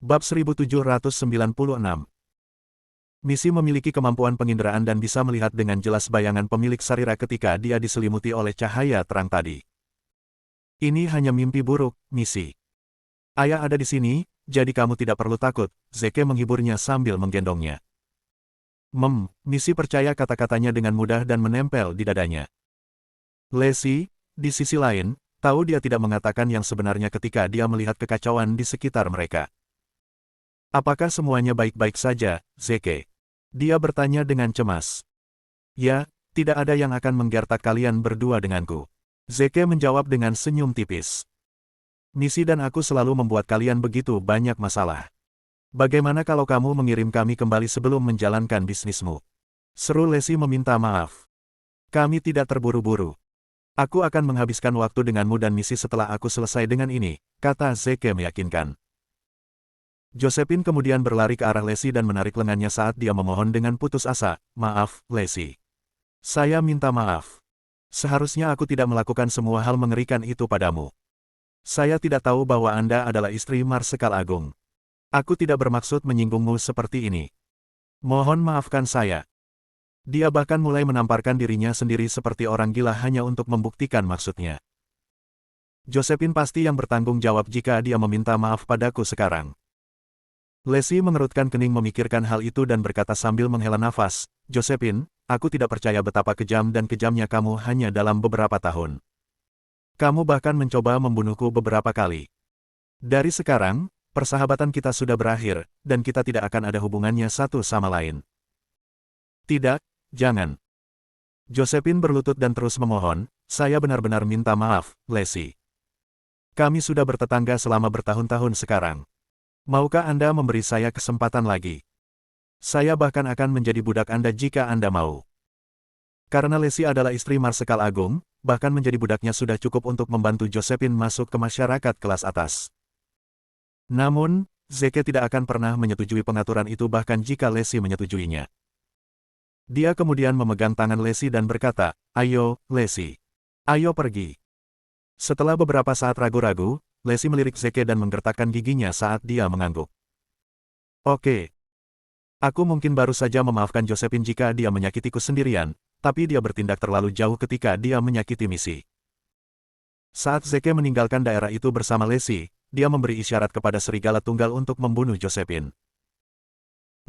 Bab 1796. Misi memiliki kemampuan penginderaan dan bisa melihat dengan jelas bayangan pemilik sarira ketika dia diselimuti oleh cahaya terang tadi. Ini hanya mimpi buruk, Misi. Ayah ada di sini, jadi kamu tidak perlu takut, Zeke menghiburnya sambil menggendongnya. Misi percaya kata-katanya dengan mudah dan menempel di dadanya. Lacey, di sisi lain, tahu dia tidak mengatakan yang sebenarnya ketika dia melihat kekacauan di sekitar mereka. Apakah semuanya baik-baik saja, Zeke? Dia bertanya dengan cemas. Ya, tidak ada yang akan menggertak kalian berdua denganku. Zeke menjawab dengan senyum tipis. Misi dan aku selalu membuat kalian begitu banyak masalah. Bagaimana kalau kamu mengirim kami kembali sebelum menjalankan bisnismu? Seru Lacey meminta maaf. Kami tidak terburu-buru. Aku akan menghabiskan waktu denganmu dan Misi setelah aku selesai dengan ini, kata Zeke meyakinkan. Josephine kemudian berlari ke arah Lacey dan menarik lengannya saat dia memohon dengan putus asa, "Maaf, Lacey. Saya minta maaf. Seharusnya aku tidak melakukan semua hal mengerikan itu padamu. Saya tidak tahu bahwa Anda adalah istri Marsekal Agung. Aku tidak bermaksud menyinggungmu seperti ini. Mohon maafkan saya." Dia bahkan mulai menamparkan dirinya sendiri seperti orang gila hanya untuk membuktikan maksudnya. Josephine pasti yang bertanggung jawab jika dia meminta maaf padaku sekarang. Lacey mengerutkan kening memikirkan hal itu dan berkata sambil menghela nafas, "Josephine, aku tidak percaya betapa kejam dan kejamnya kamu hanya dalam beberapa tahun. Kamu bahkan mencoba membunuhku beberapa kali. Dari sekarang, persahabatan kita sudah berakhir, dan kita tidak akan ada hubungannya satu sama lain." "Tidak, jangan." Josephine berlutut dan terus memohon, "Saya benar-benar minta maaf, Lacey. Kami sudah bertetangga selama bertahun-tahun sekarang. Maukah Anda memberi saya kesempatan lagi? Saya bahkan akan menjadi budak Anda jika Anda mau." Karena Lacey adalah istri Marsekal Agung, bahkan menjadi budaknya sudah cukup untuk membantu Josephine masuk ke masyarakat kelas atas. Namun, Zeke tidak akan pernah menyetujui pengaturan itu bahkan jika Lacey menyetujuinya. Dia kemudian memegang tangan Lacey dan berkata, "Ayo, Lacey. Ayo pergi." Setelah beberapa saat ragu-ragu, Lacey melirik Zeke dan menggertakkan giginya saat dia mengangguk. "Oke. Aku mungkin baru saja memaafkan Josephine jika dia menyakitiku sendirian, tapi dia bertindak terlalu jauh ketika dia menyakiti Misi." Saat Zeke meninggalkan daerah itu bersama Lacey, dia memberi isyarat kepada serigala tunggal untuk membunuh Josephine.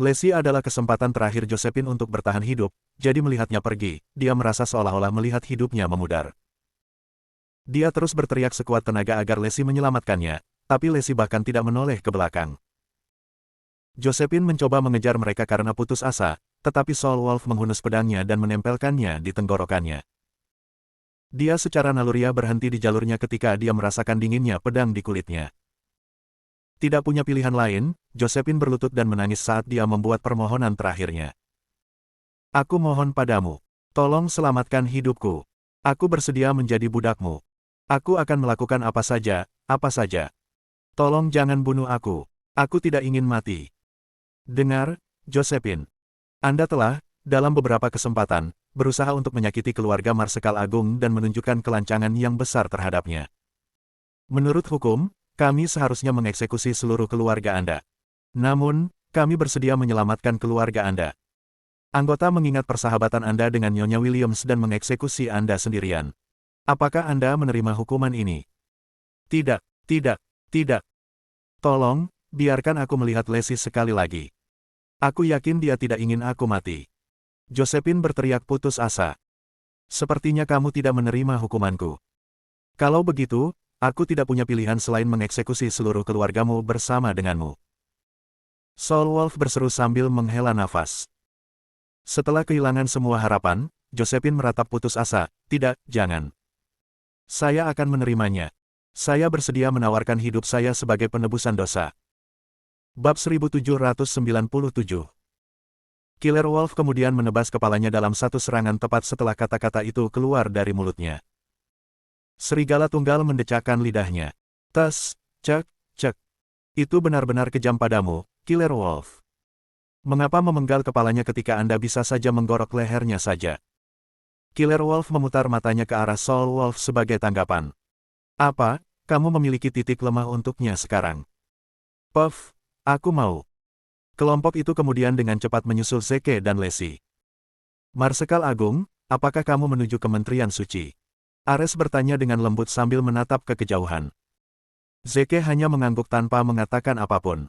Lacey adalah kesempatan terakhir Josephine untuk bertahan hidup, jadi melihatnya pergi, dia merasa seolah-olah melihat hidupnya memudar. Dia terus berteriak sekuat tenaga agar Lacey menyelamatkannya, tapi Lacey bahkan tidak menoleh ke belakang. Josephine mencoba mengejar mereka karena putus asa, tetapi Soul Wolf menghunus pedangnya dan menempelkannya di tenggorokannya. Dia secara naluriah berhenti di jalurnya ketika dia merasakan dinginnya pedang di kulitnya. Tidak punya pilihan lain, Josephine berlutut dan menangis saat dia membuat permohonan terakhirnya. "Aku mohon padamu, tolong selamatkan hidupku. Aku bersedia menjadi budakmu. Aku akan melakukan apa saja, apa saja. Tolong jangan bunuh aku. Aku tidak ingin mati." "Dengar, Josephine. Anda telah, dalam beberapa kesempatan, berusaha untuk menyakiti keluarga Marsekal Agung dan menunjukkan kelancangan yang besar terhadapnya. Menurut hukum, kami seharusnya mengeksekusi seluruh keluarga Anda. Namun, kami bersedia menyelamatkan keluarga Anda. Anggota mengingat persahabatan Anda dengan Nyonya Williams dan mengeksekusi Anda sendirian. Apakah Anda menerima hukuman ini?" "Tidak, tidak, tidak. Tolong, biarkan aku melihat Lacey sekali lagi. Aku yakin dia tidak ingin aku mati." Josephine berteriak putus asa. "Sepertinya kamu tidak menerima hukumanku. Kalau begitu, aku tidak punya pilihan selain mengeksekusi seluruh keluargamu bersama denganmu." Soul Wolf berseru sambil menghela nafas. Setelah kehilangan semua harapan, Josephine meratap putus asa, "Tidak, jangan. Saya akan menerimanya. Saya bersedia menawarkan hidup saya sebagai penebusan dosa." Bab 1797. Killer Wolf kemudian menebas kepalanya dalam satu serangan tepat setelah kata-kata itu keluar dari mulutnya. Serigala tunggal mendecakkan lidahnya. "Tes, cek, cek. Itu benar-benar kejam padamu, Killer Wolf. Mengapa memenggal kepalanya ketika Anda bisa saja menggorok lehernya saja?" Killer Wolf memutar matanya ke arah Soul Wolf sebagai tanggapan. "Apa, kamu memiliki titik lemah untuknya sekarang?" "Puff, Aku mau. Kelompok itu kemudian dengan cepat menyusul Zeke dan Lesi. Marsekal Agung, apakah kamu menuju Kementerian Suci? Ares bertanya dengan lembut sambil menatap ke kejauhan. Zeke hanya mengangguk tanpa mengatakan apapun.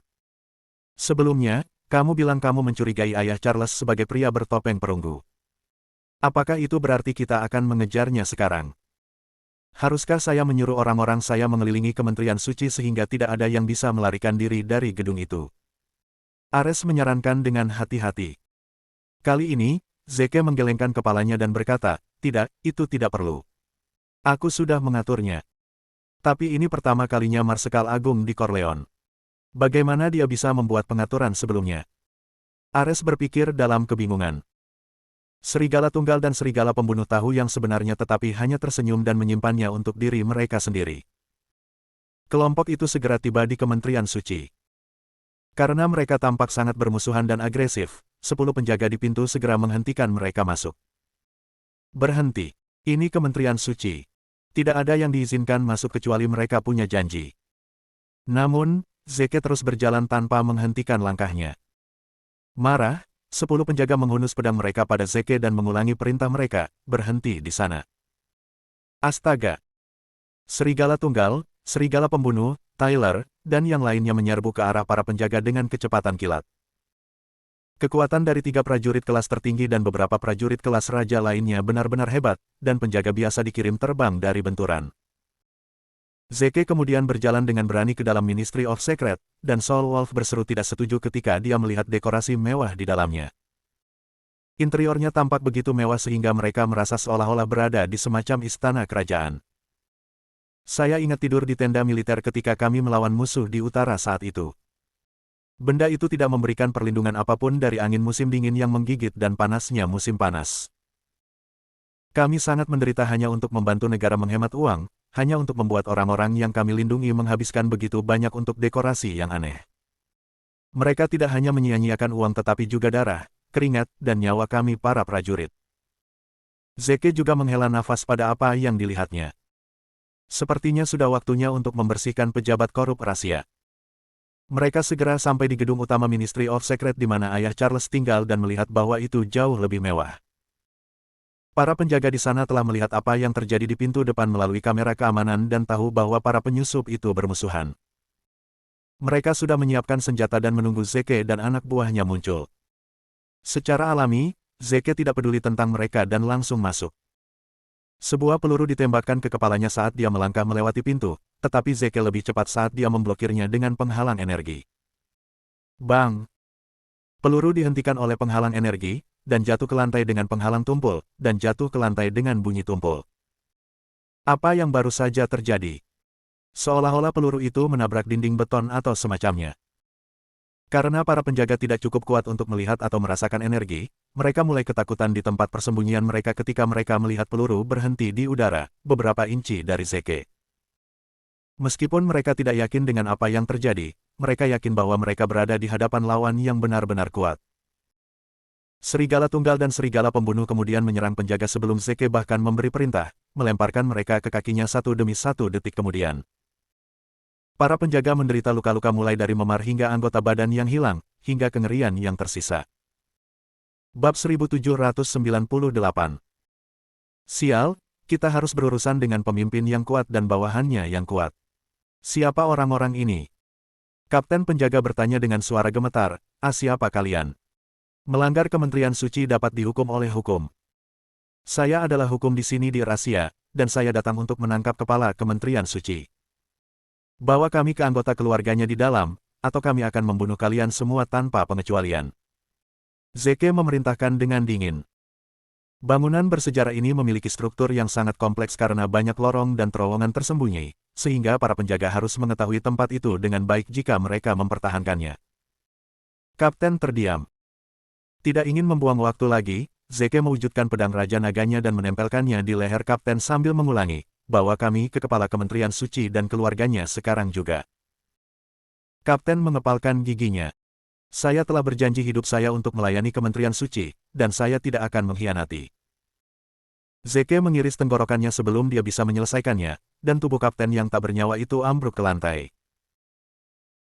Sebelumnya, kamu bilang kamu mencurigai ayah Charles sebagai pria bertopeng perunggu. Apakah itu berarti kita akan mengejarnya sekarang? Haruskah saya menyuruh orang-orang saya mengelilingi Kementerian Suci sehingga tidak ada yang bisa melarikan diri dari gedung itu? Ares menyarankan dengan hati-hati. Kali ini, Zeke menggelengkan kepalanya dan berkata, tidak, itu tidak perlu. Aku sudah mengaturnya. Tapi ini pertama kalinya Marsekal Agung di Corleone. Bagaimana dia bisa membuat pengaturan sebelumnya? Ares berpikir dalam kebingungan. Serigala Tunggal dan Serigala Pembunuh tahu yang sebenarnya tetapi hanya tersenyum dan menyimpannya untuk diri mereka sendiri. Kelompok itu segera tiba di Kementerian Suci. Karena mereka tampak sangat bermusuhan dan agresif, 10 penjaga di pintu segera menghentikan mereka masuk. Berhenti. Ini Kementerian Suci. Tidak ada yang diizinkan masuk kecuali mereka punya janji. Namun, Zeke terus berjalan tanpa menghentikan langkahnya. Marah, 10 penjaga menghunus pedang mereka pada Zeke dan mengulangi perintah mereka, berhenti di sana. Astaga! Serigala Tunggal, Serigala Pembunuh, Tyler, dan yang lainnya menyerbu ke arah para penjaga dengan kecepatan kilat. Kekuatan dari 3 prajurit kelas tertinggi dan beberapa prajurit kelas raja lainnya benar-benar hebat, dan penjaga biasa dikirim terbang dari benturan. Zeke kemudian berjalan dengan berani ke dalam Ministry of Secret, dan Soul Wolf berseru tidak setuju ketika dia melihat dekorasi mewah di dalamnya. Interiornya tampak begitu mewah sehingga mereka merasa seolah-olah berada di semacam istana kerajaan. Saya ingat tidur di tenda militer ketika kami melawan musuh di utara saat itu. Benda itu tidak memberikan perlindungan apapun dari angin musim dingin yang menggigit dan panasnya musim panas. Kami sangat menderita hanya untuk membantu negara menghemat uang, hanya untuk membuat orang-orang yang kami lindungi menghabiskan begitu banyak untuk dekorasi yang aneh. Mereka tidak hanya menyia-nyiakan uang tetapi juga darah, keringat, dan nyawa kami para prajurit. Zeke juga menghela nafas pada apa yang dilihatnya. Sepertinya sudah waktunya untuk membersihkan pejabat korup rahasia. Mereka segera sampai di gedung utama Ministry of Secret di mana ayah Charles tinggal dan melihat bahwa itu jauh lebih mewah. Para penjaga di sana telah melihat apa yang terjadi di pintu depan melalui kamera keamanan dan tahu bahwa para penyusup itu bermusuhan. Mereka sudah menyiapkan senjata dan menunggu Zeke dan anak buahnya muncul. Secara alami, Zeke tidak peduli tentang mereka dan langsung masuk. Sebuah peluru ditembakkan ke kepalanya saat dia melangkah melewati pintu, tetapi Zeke lebih cepat saat dia memblokirnya dengan penghalang energi. Bang! Peluru dihentikan oleh penghalang energi, dan jatuh ke lantai dengan penghalang tumpul, dan jatuh ke lantai dengan bunyi tumpul. Apa yang baru saja terjadi? Seolah-olah peluru itu menabrak dinding beton atau semacamnya. Karena para penjaga tidak cukup kuat untuk melihat atau merasakan energi, mereka mulai ketakutan di tempat persembunyian mereka ketika mereka melihat peluru berhenti di udara, beberapa inci dari Zeke. Meskipun mereka tidak yakin dengan apa yang terjadi, mereka yakin bahwa mereka berada di hadapan lawan yang benar-benar kuat. Serigala Tunggal dan Serigala Pembunuh kemudian menyerang penjaga sebelum Zeke bahkan memberi perintah, melemparkan mereka ke kakinya satu demi satu detik kemudian. Para penjaga menderita luka-luka mulai dari memar hingga anggota badan yang hilang, hingga kengerian yang tersisa. Bab 1798. Sial, kita harus berurusan dengan pemimpin yang kuat dan bawahannya yang kuat. Siapa orang-orang ini? Kapten penjaga bertanya dengan suara gemetar, siapa kalian? Melanggar Kementerian Suci dapat dihukum oleh hukum. Saya adalah hukum di sini di Rahasia, dan saya datang untuk menangkap kepala Kementerian Suci. Bawa kami ke anggota keluarganya di dalam, atau kami akan membunuh kalian semua tanpa pengecualian. Zeke memerintahkan dengan dingin. Bangunan bersejarah ini memiliki struktur yang sangat kompleks karena banyak lorong dan terowongan tersembunyi, sehingga para penjaga harus mengetahui tempat itu dengan baik jika mereka mempertahankannya. Kapten terdiam. Tidak ingin membuang waktu lagi, Zeke mewujudkan pedang Raja Naganya dan menempelkannya di leher Kapten sambil mengulangi, bawa kami ke kepala Kementerian Suci dan keluarganya sekarang juga. Kapten mengepalkan giginya. Saya telah berjanji hidup saya untuk melayani Kementerian Suci, dan saya tidak akan mengkhianati. Zeke mengiris tenggorokannya sebelum dia bisa menyelesaikannya, dan tubuh kapten yang tak bernyawa itu ambruk ke lantai.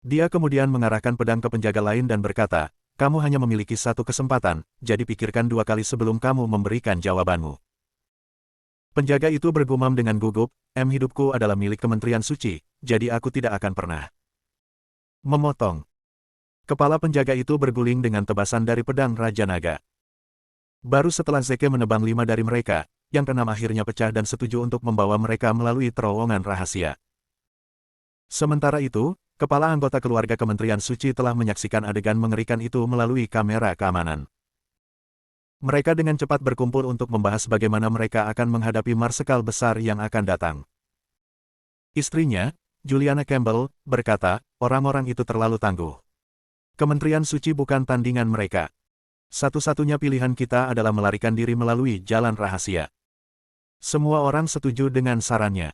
Dia kemudian mengarahkan pedang ke penjaga lain dan berkata, kamu hanya memiliki satu kesempatan, jadi pikirkan dua kali sebelum kamu memberikan jawabanmu. Penjaga itu bergumam dengan gugup, hidupku adalah milik Kementerian Suci, jadi aku tidak akan pernah memotong. Kepala penjaga itu berguling dengan tebasan dari pedang Raja Naga. Baru setelah Zeke menebang 5 dari mereka, yang keenam akhirnya pecah dan setuju untuk membawa mereka melalui terowongan rahasia. Sementara itu, kepala anggota keluarga Kementerian Suci telah menyaksikan adegan mengerikan itu melalui kamera keamanan. Mereka dengan cepat berkumpul untuk membahas bagaimana mereka akan menghadapi marsekal besar yang akan datang. Istrinya, Juliana Campbell, berkata, orang-orang itu terlalu tangguh. Kementerian Suci bukan tandingan mereka. Satu-satunya pilihan kita adalah melarikan diri melalui jalan rahasia. Semua orang setuju dengan sarannya.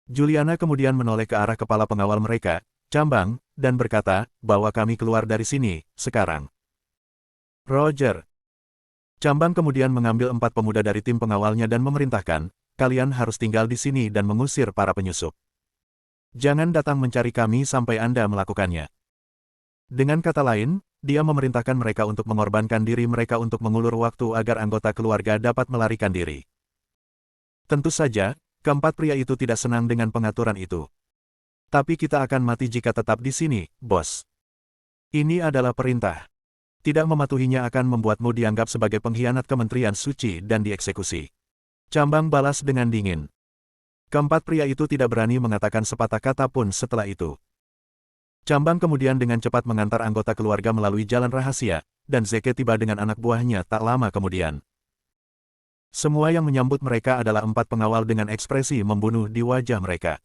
Juliana kemudian menoleh ke arah kepala pengawal mereka, Cambang, dan berkata, bawa kami keluar dari sini, sekarang. Roger. Cambang kemudian mengambil 4 pemuda dari tim pengawalnya dan memerintahkan, kalian harus tinggal di sini dan mengusir para penyusup. Jangan datang mencari kami sampai Anda melakukannya. Dengan kata lain, dia memerintahkan mereka untuk mengorbankan diri mereka untuk mengulur waktu agar anggota keluarga dapat melarikan diri. Tentu saja, keempat pria itu tidak senang dengan pengaturan itu. Tapi kita akan mati jika tetap di sini, bos. Ini adalah perintah. Tidak mematuhinya akan membuatmu dianggap sebagai pengkhianat Kementerian Suci dan dieksekusi. Cambang balas dengan dingin. Keempat pria itu tidak berani mengatakan sepatah kata pun setelah itu. Cambang kemudian dengan cepat mengantar anggota keluarga melalui jalan rahasia, dan Zeke tiba dengan anak buahnya tak lama kemudian. Semua yang menyambut mereka adalah 4 pengawal dengan ekspresi membunuh di wajah mereka.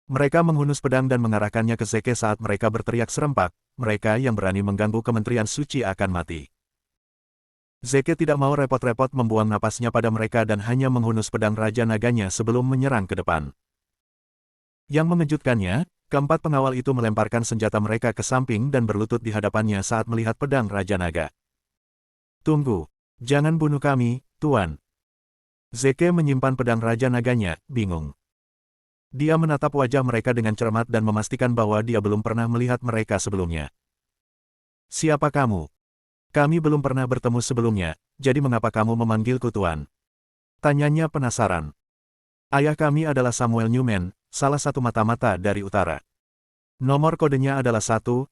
Mereka menghunus pedang dan mengarahkannya ke Zeke saat mereka berteriak serempak, mereka yang berani mengganggu Kementerian Suci akan mati. Zeke tidak mau repot-repot membuang napasnya pada mereka dan hanya menghunus pedang Raja Naganya sebelum menyerang ke depan. Yang mengejutkannya, keempat pengawal itu melemparkan senjata mereka ke samping dan berlutut di hadapannya saat melihat pedang Raja Naga. Tunggu, jangan bunuh kami, Tuan. Zeke menyimpan pedang Raja Naganya, bingung. Dia menatap wajah mereka dengan cermat dan memastikan bahwa dia belum pernah melihat mereka sebelumnya. Siapa kamu? Kami belum pernah bertemu sebelumnya, jadi mengapa kamu memanggilku Tuan? Tanyanya penasaran. Ayah kami adalah Samuel Newman, salah satu mata-mata dari utara. Nomor kodenya adalah 100,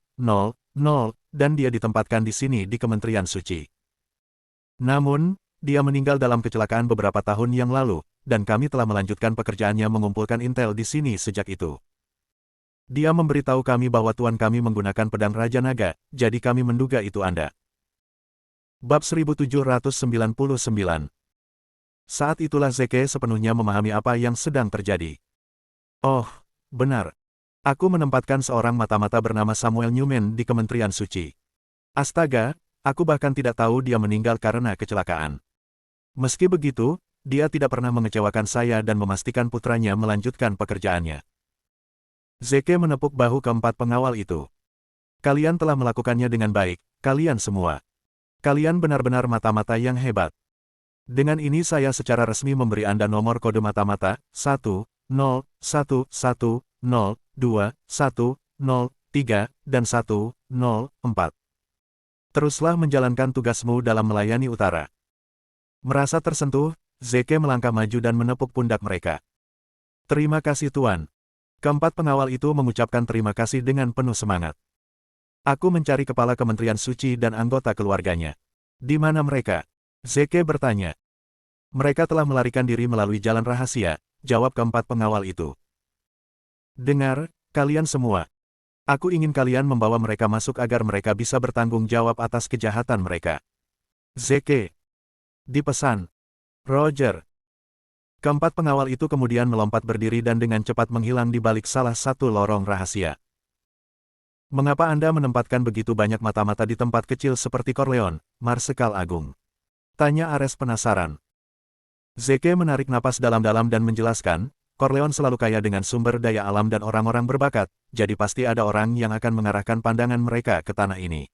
dan dia ditempatkan di sini di Kementerian Suci. Namun, dia meninggal dalam kecelakaan beberapa tahun yang lalu, dan kami telah melanjutkan pekerjaannya mengumpulkan intel di sini sejak itu. Dia memberitahu kami bahwa tuan kami menggunakan pedang Raja Naga, jadi kami menduga itu Anda. Bab 1799. Saat itulah Zeke sepenuhnya memahami apa yang sedang terjadi. Oh, benar. Aku menempatkan seorang mata-mata bernama Samuel Newman di Kementerian Suci. Astaga, aku bahkan tidak tahu dia meninggal karena kecelakaan. Meski begitu, dia tidak pernah mengecewakan saya dan memastikan putranya melanjutkan pekerjaannya. Zeke menepuk bahu keempat pengawal itu. Kalian telah melakukannya dengan baik, kalian semua. Kalian benar-benar mata-mata yang hebat. Dengan ini saya secara resmi memberi Anda nomor kode mata-mata, 1, 0, 1, 1, 0, 2, 1, 0, 3, dan 1, 0, 4. Teruslah menjalankan tugasmu dalam melayani utara. Merasa tersentuh, Zeke melangkah maju dan menepuk pundak mereka. Terima kasih Tuan. Keempat pengawal itu mengucapkan terima kasih dengan penuh semangat. Aku mencari kepala Kementerian Suci dan anggota keluarganya. Di mana mereka? Zeke bertanya. Mereka telah melarikan diri melalui jalan rahasia, jawab keempat pengawal itu. Dengar, kalian semua. Aku ingin kalian membawa mereka masuk agar mereka bisa bertanggung jawab atas kejahatan mereka. Zeke. Dipesan. Roger. Keempat pengawal itu kemudian melompat berdiri dan dengan cepat menghilang di balik salah satu lorong rahasia. Mengapa Anda menempatkan begitu banyak mata-mata di tempat kecil seperti Corleone, Marsekal Agung? Tanya Ares penasaran. Zeke menarik napas dalam-dalam dan menjelaskan, Corleone selalu kaya dengan sumber daya alam dan orang-orang berbakat, jadi pasti ada orang yang akan mengarahkan pandangan mereka ke tanah ini.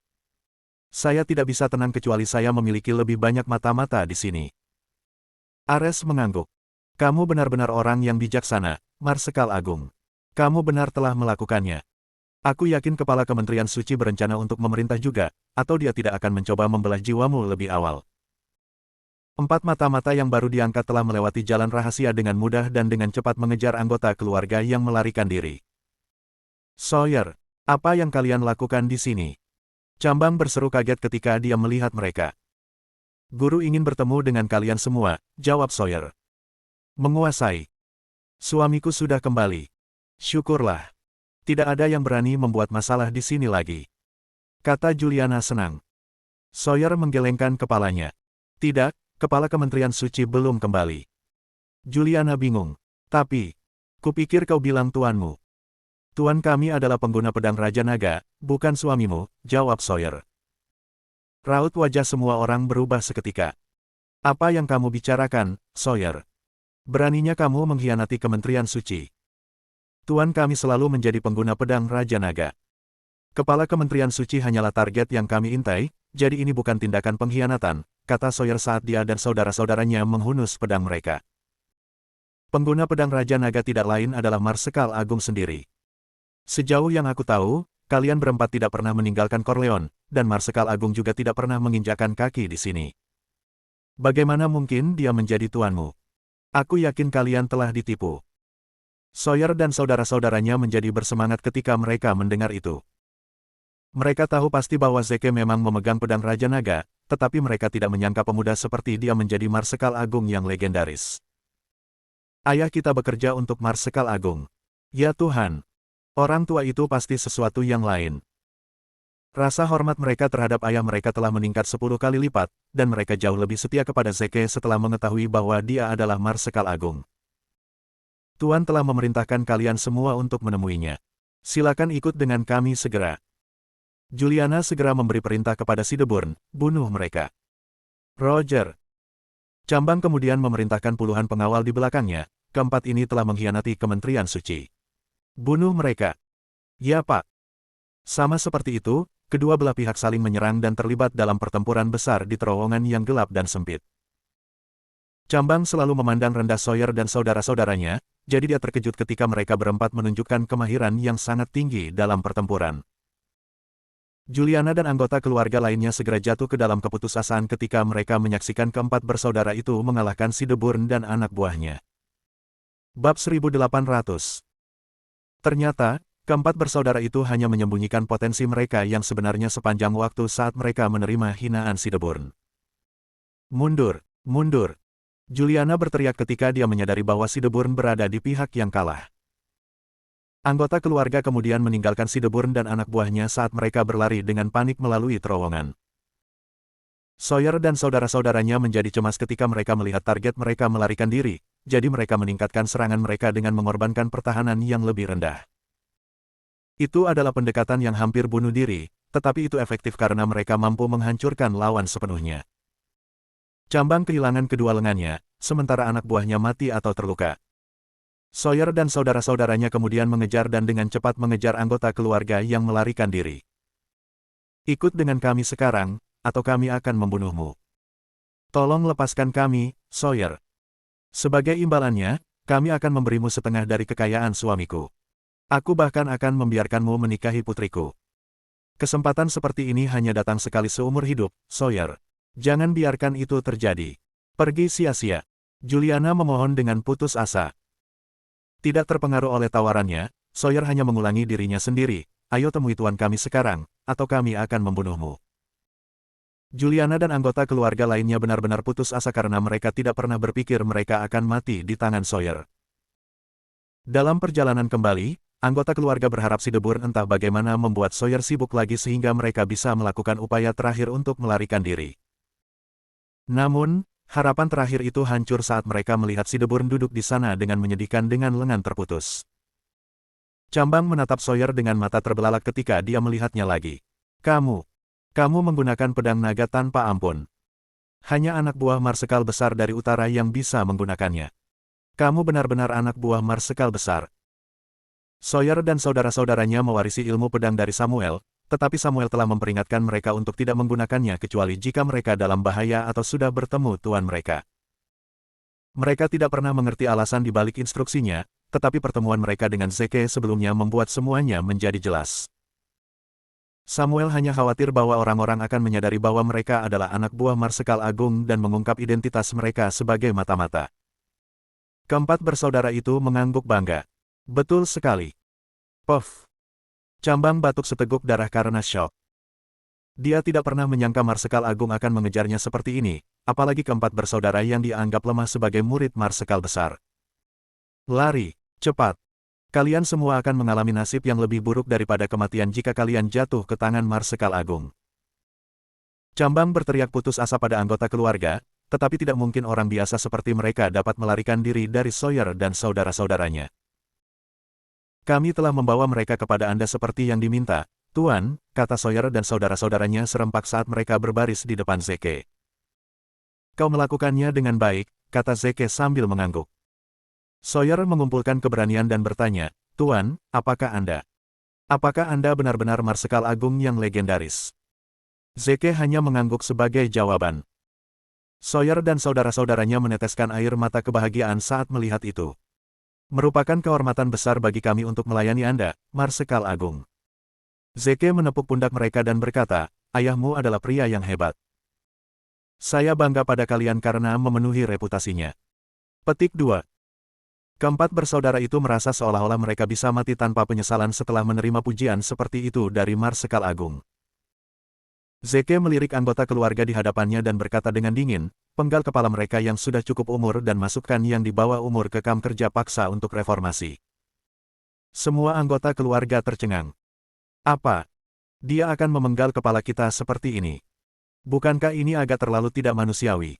Saya tidak bisa tenang kecuali saya memiliki lebih banyak mata-mata di sini. Ares mengangguk. Kamu benar-benar orang yang bijaksana, Marsekal Agung. Kamu benar telah melakukannya. Aku yakin Kepala Kementerian Suci berencana untuk memerintah juga, atau dia tidak akan mencoba membelah jiwamu lebih awal. 4 mata-mata yang baru diangkat telah melewati jalan rahasia dengan mudah dan dengan cepat mengejar anggota keluarga yang melarikan diri. Sawyer, apa yang kalian lakukan di sini? Cambang berseru kaget ketika dia melihat mereka. Guru ingin bertemu dengan kalian semua, jawab Sawyer. Menguasai. Suamiku sudah kembali. Syukurlah. Tidak ada yang berani membuat masalah di sini lagi. Kata Juliana senang. Sawyer menggelengkan kepalanya. Tidak, Kepala Kementerian Suci belum kembali. Juliana bingung. Tapi, kupikir kau bilang tuanmu. Tuan kami adalah pengguna pedang Raja Naga, bukan suamimu, jawab Sawyer. Raut wajah semua orang berubah seketika. Apa yang kamu bicarakan, Sawyer? Beraninya kamu mengkhianati Kementerian Suci. Tuan kami selalu menjadi pengguna pedang Raja Naga. Kepala Kementerian Suci hanyalah target yang kami intai, jadi ini bukan tindakan pengkhianatan, kata Sawyer saat dia dan saudara-saudaranya menghunus pedang mereka. Pengguna pedang Raja Naga tidak lain adalah Marsekal Agung sendiri. Sejauh yang aku tahu, kalian berempat tidak pernah meninggalkan Corleone, dan Marsekal Agung juga tidak pernah menginjakkan kaki di sini. Bagaimana mungkin dia menjadi tuanmu? Aku yakin kalian telah ditipu. Sawyer dan saudara-saudaranya menjadi bersemangat ketika mereka mendengar itu. Mereka tahu pasti bahwa Zeke memang memegang pedang Raja Naga, tetapi mereka tidak menyangka pemuda seperti dia menjadi Marsekal Agung yang legendaris. Ayah kita bekerja untuk Marsekal Agung. Ya Tuhan, orang tua itu pasti sesuatu yang lain. Rasa hormat mereka terhadap ayah mereka telah meningkat 10 kali lipat, dan mereka jauh lebih setia kepada Zeke setelah mengetahui bahwa dia adalah Marsekal Agung. Tuan telah memerintahkan kalian semua untuk menemuinya. Silakan ikut dengan kami segera. Juliana segera memberi perintah kepada Sideburn, bunuh mereka. Roger. Cambang kemudian memerintahkan puluhan pengawal di belakangnya, keempat ini telah mengkhianati Kementerian Suci. Bunuh mereka. Ya Pak. Sama seperti itu, kedua belah pihak saling menyerang dan terlibat dalam pertempuran besar di terowongan yang gelap dan sempit. Cambang selalu memandang rendah Sawyer dan saudara-saudaranya, jadi dia terkejut ketika mereka berempat menunjukkan kemahiran yang sangat tinggi dalam pertempuran. Juliana dan anggota keluarga lainnya segera jatuh ke dalam keputusasaan ketika mereka menyaksikan keempat bersaudara itu mengalahkan Sideburn dan anak buahnya. Bab 1800. Ternyata, keempat bersaudara itu hanya menyembunyikan potensi mereka yang sebenarnya sepanjang waktu saat mereka menerima hinaan Sideburn. Mundur, mundur. Juliana berteriak ketika dia menyadari bahwa Sideburn berada di pihak yang kalah. Anggota keluarga kemudian meninggalkan Sideburn dan anak buahnya saat mereka berlari dengan panik melalui terowongan. Sawyer dan saudara-saudaranya menjadi cemas ketika mereka melihat target mereka melarikan diri, jadi mereka meningkatkan serangan mereka dengan mengorbankan pertahanan yang lebih rendah. Itu adalah pendekatan yang hampir bunuh diri, tetapi itu efektif karena mereka mampu menghancurkan lawan sepenuhnya. Cambang kehilangan kedua lengannya, sementara anak buahnya mati atau terluka. Sawyer dan saudara-saudaranya kemudian mengejar dan dengan cepat mengejar anggota keluarga yang melarikan diri. Ikut dengan kami sekarang, atau kami akan membunuhmu. Tolong lepaskan kami, Sawyer. Sebagai imbalannya, kami akan memberimu setengah dari kekayaan suamiku. Aku bahkan akan membiarkanmu menikahi putriku. Kesempatan seperti ini hanya datang sekali seumur hidup, Sawyer. Jangan biarkan itu terjadi. Pergi sia-sia. Juliana memohon dengan putus asa. Tidak terpengaruh oleh tawarannya, Sawyer hanya mengulangi dirinya sendiri, ayo temui tuan kami sekarang, atau kami akan membunuhmu. Juliana dan anggota keluarga lainnya benar-benar putus asa karena mereka tidak pernah berpikir mereka akan mati di tangan Sawyer. Dalam perjalanan kembali, anggota keluarga berharap Sideburn entah bagaimana membuat Sawyer sibuk lagi sehingga mereka bisa melakukan upaya terakhir untuk melarikan diri. Namun, harapan terakhir itu hancur saat mereka melihat Sideburn duduk di sana dengan menyedihkan dengan lengan terputus. Cambang menatap Sawyer dengan mata terbelalak ketika dia melihatnya lagi. Kamu menggunakan pedang naga tanpa ampun. Hanya anak buah Marsekal besar dari utara yang bisa menggunakannya. Kamu benar-benar anak buah Marsekal besar. Sawyer dan saudara-saudaranya mewarisi ilmu pedang dari Samuel, tetapi Samuel telah memperingatkan mereka untuk tidak menggunakannya kecuali jika mereka dalam bahaya atau sudah bertemu tuan mereka. Mereka tidak pernah mengerti alasan di balik instruksinya, tetapi pertemuan mereka dengan Zeke sebelumnya membuat semuanya menjadi jelas. Samuel hanya khawatir bahwa orang-orang akan menyadari bahwa mereka adalah anak buah Marsekal Agung dan mengungkap identitas mereka sebagai mata-mata. Keempat bersaudara itu mengangguk bangga. Betul sekali. Puff. Cambang batuk seteguk darah karena syok. Dia tidak pernah menyangka Marsekal Agung akan mengejarnya seperti ini, apalagi keempat bersaudara yang dianggap lemah sebagai murid Marsekal besar. Lari, cepat. Kalian semua akan mengalami nasib yang lebih buruk daripada kematian jika kalian jatuh ke tangan Marsekal Agung. Cambang berteriak putus asa pada anggota keluarga, tetapi tidak mungkin orang biasa seperti mereka dapat melarikan diri dari Sawyer dan saudara-saudaranya. Kami telah membawa mereka kepada Anda seperti yang diminta, Tuan, kata Sawyer dan saudara-saudaranya serempak saat mereka berbaris di depan Zeke. Kau melakukannya dengan baik, kata Zeke sambil mengangguk. Sawyer mengumpulkan keberanian dan bertanya, Tuan, apakah Anda benar-benar Marsekal Agung yang legendaris? Zeke hanya mengangguk sebagai jawaban. Sawyer dan saudara-saudaranya meneteskan air mata kebahagiaan saat melihat itu. Merupakan kehormatan besar bagi kami untuk melayani Anda, Marsekal Agung. Zeke menepuk pundak mereka dan berkata, ayahmu adalah pria yang hebat. Saya bangga pada kalian karena memenuhi reputasinya. Petik 2. Keempat bersaudara itu merasa seolah-olah mereka bisa mati tanpa penyesalan setelah menerima pujian seperti itu dari Marsekal Agung. Zeke melirik anggota keluarga di hadapannya dan berkata dengan dingin, penggal kepala mereka yang sudah cukup umur dan masukkan yang di bawah umur ke kamp kerja paksa untuk reformasi. Semua anggota keluarga tercengang. Apa? Dia akan memenggal kepala kita seperti ini. Bukankah ini agak terlalu tidak manusiawi?